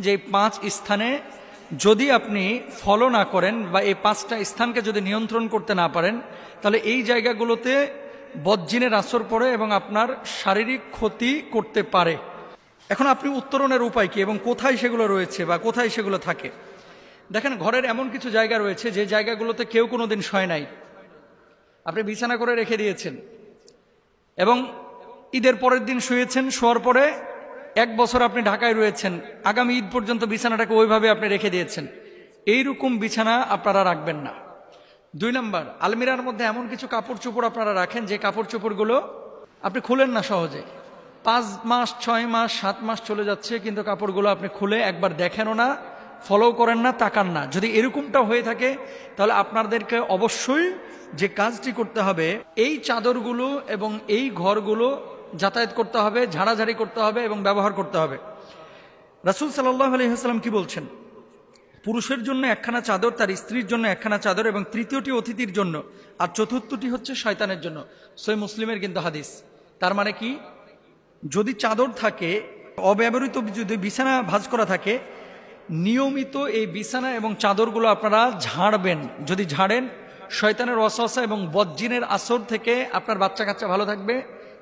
যে 5 স্থানে যদি আপনি ফলো না করেন বা এই 5টা স্থানকে যদি নিয়ন্ত্রণ করতে না পারেন, তাহলে এই জায়গাগুলোতে বজ্জিনের আসর পড়ে এবং আপনার শারীরিক ক্ষতি করতে পারে। এখন আপনি উত্তরণের উপায় কি এবং কোথায় সেগুলো রয়েছে বা কোথায় সেগুলো থাকে? দেখেন, ঘরের এমন কিছু জায়গা রয়েছে যে জায়গাগুলোতে কেউ কোনোদিন শয় নাই, আপনি বিছানা করে রেখে দিয়েছেন এবং ঈদের পরের দিন শুয়েছেন, শোয়ার পরে 1 বছর আপনি ঢাকায় রয়েছেন, আগামী ঈদ পর্যন্ত বিছানাটাকে ওইভাবে আপনি রেখে দিয়েছেন। এইরকম বিছানা আপনারা রাখবেন না। 2 নম্বর, আলমিরার মধ্যে এমন কিছু কাপড় চোপড় আপনারা রাখেন যে কাপড় চোপড়গুলো আপনি খুলেন না সহজে। 5 মাস 6 মাস 7 মাস চলে যাচ্ছে, কিন্তু কাপড়গুলো আপনি খুলে একবার দেখেনও না, ফলো করেন না, তাকান না। যদি এরকমটা হয়ে থাকে, তাহলে আপনাদেরকে অবশ্যই যে কাজটি করতে হবে, এই চাদরগুলো এবং এই ঘরগুলো যাতায়াত করতে হবে, ঝাড়াঝাড়ি করতে হবে এবং ব্যবহার করতে হবে। রাসূল সাল্লাল্লাহু আলাইহি ওয়াসাল্লাম কি বলছেন? পুরুষের জন্য 1খানা চাদর, তার স্ত্রীর জন্য 1খানা চাদর এবং তৃতীয়টি অতিথির জন্য, আর চতুর্থটি হচ্ছে শয়তানের জন্য। সহিহ মুসলিমের কিন্তু হাদিস। তার মানে কি, যদি চাদর থাকে, অব্যবহৃত যদি বিছানা ভাঁজ করা থাকে, নিয়মিত এই বিছানা এবং চাদরগুলো আপনারা ঝাড়বেন। যদি ঝাড়েন, শয়তানের ওয়াসওয়াসা এবং বজ্জিনের আসর থেকে আপনার বাচ্চা কাচ্চা ভালো থাকবে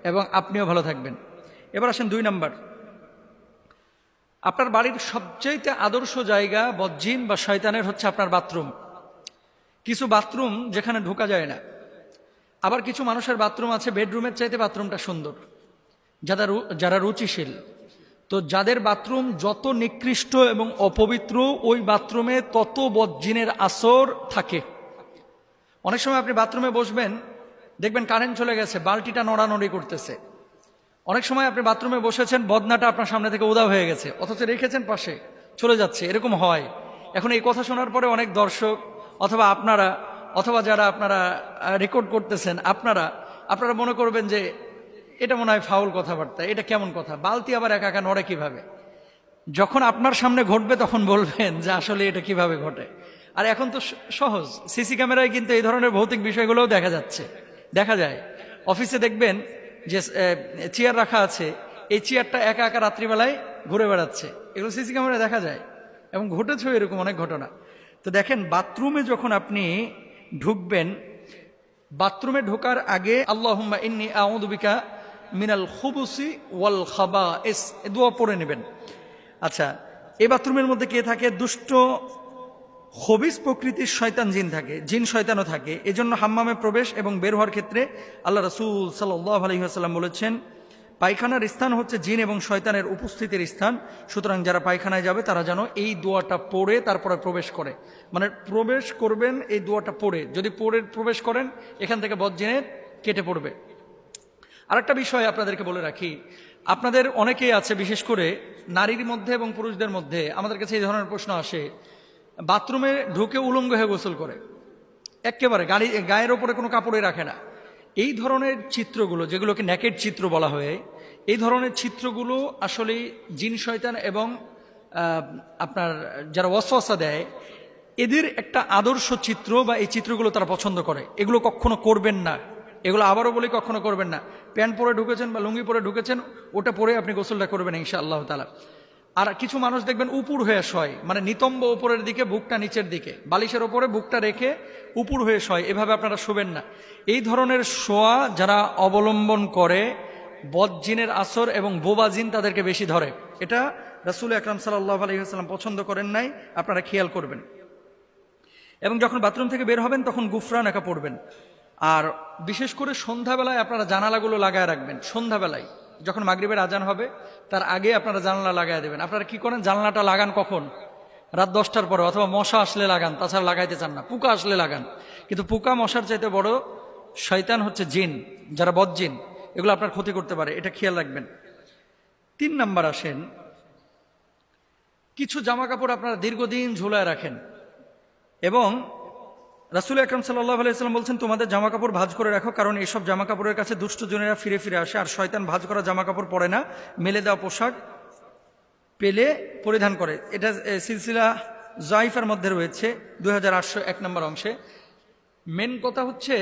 এবং আপনিও ভালো থাকবেন। এবার আসেন 2 নম্বর, আপনার বাড়ির সবচেয়ে আদর্শ জায়গা বজ্জিন বা শয়তানের হচ্ছে আপনার বাথরুম। কিছু বাথরুম যেখানে ঢোকা যায় না, আবার কিছু মানুষের বাথরুম আছে বেডরুমের চাইতে বাথরুমটা সুন্দর, যারা রুচিশীল। তো যাদের বাথরুম যত নিকৃষ্ট এবং অপবিত্র, ওই বাথরুমে তত বজ্জিনের আসর থাকে। অনেক সময় আপনি বাথরুমে বসবেন, দেখবেন কারেন্ট চলে গেছে, বালতিটা নড়ানড়ি করতেছে। অনেক সময় আপনি বাথরুমে বসেছেন, বদনাটা আপনার সামনে থেকে উধাও হয়ে গেছে, অথচ রেখেছেন পাশে, চলে যাচ্ছে। এরকম হয়। এখন এই কথা শোনার পরে অনেক দর্শক অথবা আপনারা অথবা যারা আপনারা রেকর্ড করতেছেন, আপনারা মনে করবেন যে এটা মনে হয় ফাউল কথাবার্তা, এটা কেমন কথা, বালতি আবার একা একা নড়ে কিভাবে? যখন আপনার সামনে ঘটবে তখন বলবেন যে আসলে এটা কিভাবে ঘটে। আর এখন তো সহজ, সিসি ক্যামেরায় কিন্তু এই ধরনের ভৌতিক বিষয়গুলোও দেখা যায়। অফিসে দেখবেন যে চেয়ার রাখা আছে, এই চেয়ারটা একা একা রাত্রিবেলায় ঘুরে বেড়াচ্ছে, এগুলো সিসি ক্যামেরায় দেখা যায় এবং ঘটেছে এরকম অনেক ঘটনা। তো দেখেন, বাথরুমে যখন আপনি ঢুকবেন, বাথরুমে ঢোকার আগে আল্লাহুম্মা ইন্নী আউযু বিকা মিনাল খুবুসি ওয়াল খাবাইস দোয়া পড়ে নেবেন। আচ্ছা, এই বাথরুমের মধ্যে কে থাকে? দুষ্ট খবিস প্রকৃতির শয়তান জিন থাকে, জিন শয়তানও থাকে। এজন্য হাম্মামে প্রবেশ এবং বের হওয়ার ক্ষেত্রে আল্লাহ রাসূল সাল্লাল্লাহু আলাইহি ওয়াসাল্লাম বলেছেন, পায়খানার স্থান হচ্ছে জিন এবং শয়তানের উপস্থিতির স্থান। সুতরাং যারা পায়খানায় যাবে তারা যেন এই দোয়াটা পড়ে তারপরে প্রবেশ করে, মানে প্রবেশ করবেন এই দোয়াটা পড়ে। যদি পড়ে প্রবেশ করেন, এখান থেকে বজ্জিনের কেটে পড়বে। আরেকটা বিষয় আপনাদেরকে বলে রাখি, আপনাদের অনেকেই আছে, বিশেষ করে নারীর মধ্যে এবং পুরুষদের মধ্যে আমাদের কাছে এই ধরনের প্রশ্ন আসে, বাথরুমে ঢুকে উলঙ্গ হয়ে গোসল করে, একেবারে গায়ের ওপরে কোনো কাপড়ে রাখে না। এই ধরনের চিত্রগুলো, যেগুলোকে নেকেড চিত্র বলা হয়, এই ধরনের চিত্রগুলো আসলে জিন শয়তান এবং আপনার যারা ওয়াসওয়াসা দেয়, এদের একটা আদর্শ চিত্র বা এই চিত্রগুলো তারা পছন্দ করে। এগুলো কখনো করবেন না, এগুলো আবারও বলি কখনো করবেন না। প্যান্ট পরে ঢুকেছেন বা লুঙ্গি পরে ঢুকেছেন, ওটা পরে আপনি গোসলটা করবেন ইনশাআল্লাহ তাআলা। আর কিছু মানুষ দেখবেন উপুর হয়ে শয়, মানে নিতম্ব উপরের দিকে, বুকটা নিচের দিকে, বালিশের ওপরে বুকটা রেখে উপুর হয়ে শয়, এভাবে আপনারা শোবেন না। এই ধরনের শোয়া যারা অবলম্বন করে, বজ্জিনের আসর এবং বোবা জিন তাদেরকে বেশি ধরে। এটা রাসূল আকরাম সাল্লাল্লাহু আলাইহি ওয়াসাল্লাম পছন্দ করেন নাই, আপনারা খেয়াল করবেন। এবং যখন বাথরুম থেকে বের হবেন তখন গুফরান একা পড়বেন। আর বিশেষ করে সন্ধ্যাবেলায় আপনারা জানালাগুলো লাগায় রাখবেন। সন্ধ্যাবেলায় যখন মাগরিবের আজান হবে তার আগে আপনারা জানালা লাগায় দেবেন। আপনারা কি করেন, জানালাটা লাগান কখন? রাত 10টার পরে, অথবা মশা আসলে লাগান, তাছাড়া লাগাইতে চান না। পোকা আসলে লাগান, কিন্তু পোকা মশার চাইতে বড় শয়তান হচ্ছে জিন, যারা বজ্জিন, এগুলো আপনার ক্ষতি করতে পারে, এটা খেয়াল রাখবেন। 3 নাম্বার আসেন, কিছু জামা কাপড় আপনারা দীর্ঘদিন ঝুলায় রাখেন এবং রাসূল আকরাম সাল্লাল্লাহু আলাইহি ওয়াসাল্লাম বলছেন, তোমাদের জামা কাপড় ভাঁজ করে রাখো, কারণ এইসব জামা কাপড়ের কাছে দুষ্ট জনেরা ফিরে ফিরে আসে, আর শয়তান ভাঁজ করা জামা কাপড় পরে না, মেলে দেওয়া পোশাক পেলে পরিধান করে। এটা সিলসিলা জাইফার মধ্যে রয়েছে 2801 নম্বর অংশে। মেন কথা হচ্ছে,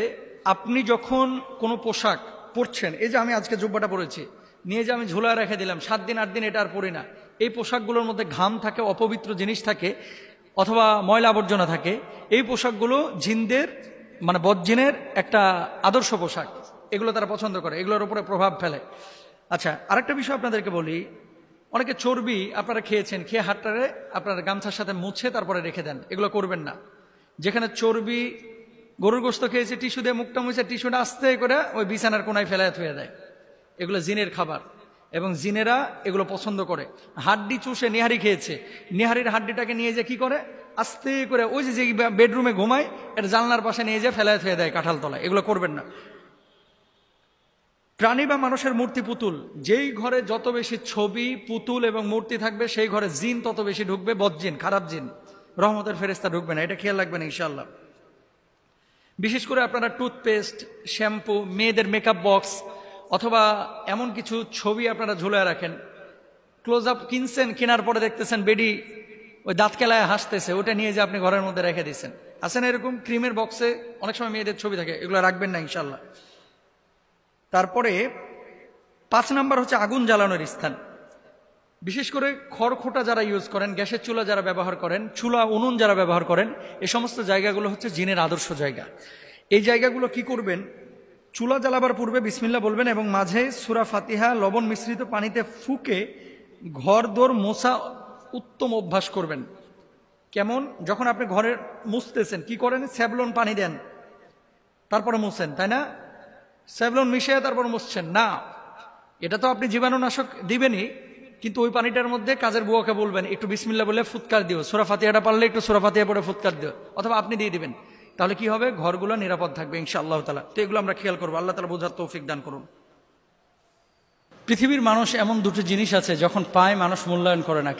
আপনি যখন কোনো পোশাক পরছেন, এই যে আমি আজকে জুব্বাটা পরেছি, নিয়ে যে আমি ঝোলায় রেখে দিলাম, 7 দিন 8 দিন এটা আর পরি না, এই পোশাকগুলোর মধ্যে ঘাম থাকে, অপবিত্র জিনিস থাকে, অথবা ময়লা আবর্জনা থাকে। এই পোশাকগুলো জিনদের মানে বদজিনের একটা আদর্শ পোশাক, এগুলো তারা পছন্দ করে, এগুলোর উপরে প্রভাব ফেলে। আচ্ছা, আরেকটা বিষয় আপনাদেরকে বলি, অনেকে চর্বি আপনারা খেয়েছেন, খেয়ে হাতটারে আপনার গামছার সাথে মুছে তারপরে রেখে দেন, এগুলো করবেন না। যেখানে চর্বি, গরুর গোস্ত খেয়েছে, টিস্যু দিয়ে মুখটা মুছে টিস্যুটা আস্তে করে ওই বিছানার কোনায় ফেলায় থুয়ে দেয়, এগুলো জিনের খাবার এবং জিনেরা এগুলো পছন্দ করে। হাড্ডি চুষে নিহারি খেয়েছে, নিহারির হাড্ডিটাকে নিয়ে যে কি করে আস্তে করে ওই যে বেডরুমে ঘুমায় এটা জানলার পাশে নিয়ে যে ফেলায় থুয়ে দেয় কাঁঠাল তলায়, এগুলো করবেন না। প্রাণী বা মানুষের মূর্তি, পুতুল, যেই ঘরে যত বেশি ছবি, পুতুল এবং মূর্তি থাকবে সেই ঘরে জিন তত বেশি ঢুকবে, বদজিন, খারাপ জিন, রহমতের ফেরেশতা ঢুকবে না, এটা খেয়াল রাখবেন ইনশাআল্লাহ। বিশেষ করে আপনারা টুথপেস্ট, শ্যাম্পু, মেয়েদের মেকআপ বক্স অথবা এমন কিছু ছবি আপনারা ঝুলিয়ে রাখেন, ক্লোজ আপ কিনছেন, কেনার পরে দেখতেছেন বেডি ওই দাঁত কেলায় হাসতেছে, ওটা নিয়ে যে আপনি ঘরের মধ্যে রেখে দিচ্ছেন। আছে না এরকম? ক্রিমের বক্সে অনেক সময় মেয়েদের ছবি থাকে, এগুলো রাখবেন না ইনশাআল্লাহ। তারপরে 5 নাম্বার হচ্ছে আগুন জ্বালানোর স্থান। বিশেষ করে খড়খোটা যারা ইউজ করেন, গ্যাসের চুলা যারা ব্যবহার করেন, চুলা উনুন যারা ব্যবহার করেন, এই সমস্ত জায়গাগুলো হচ্ছে জিনের আদর্শ জায়গা। এই জায়গাগুলো কি করবেন? চুলা জ্বালাবার পূর্বে বিসমিল্লাহ বলবেন এবং মাঝে সূরা ফাতিহা লবণ মিশ্রিত পানিতে ফুকে ঘর দোর মোছা উত্তম অভ্যাস করবেন। কেমন? যখন আপনি ঘরে মুছতেছেন কি করেন? স্যাভলন পানি দেন, তারপরে মুছেন, তাই না? স্যাভলন মিশিয়ে তারপর মুছছেন না, এটা তো আপনি জীবাণুনাশক দিবেনই, কিন্তু ওই পানিটার মধ্যে কাজের বুয়াকে বলবেন একটু বিসমিল্লাহ বলে ফুৎকার দিও, সূরা ফাতিহাটা পারলে একটু সূরা ফাতিহা পড়ে ফুৎকার দিও, অথবা আপনি দিয়ে দিবেন, তাহলে কি হবে? ঘরগুলো নিরাপদ থাকবে ইনশাআল্লাহ তাআলা। তো এগুলো আমরা খেয়াল করবো, আল্লাহ তাআলা বোঝার তৌফিক দান করুন। পৃথিবীর মানুষ এমন দুটো জিনিস আছে যখন পায় মানুষ মূল্যায়ন করে না।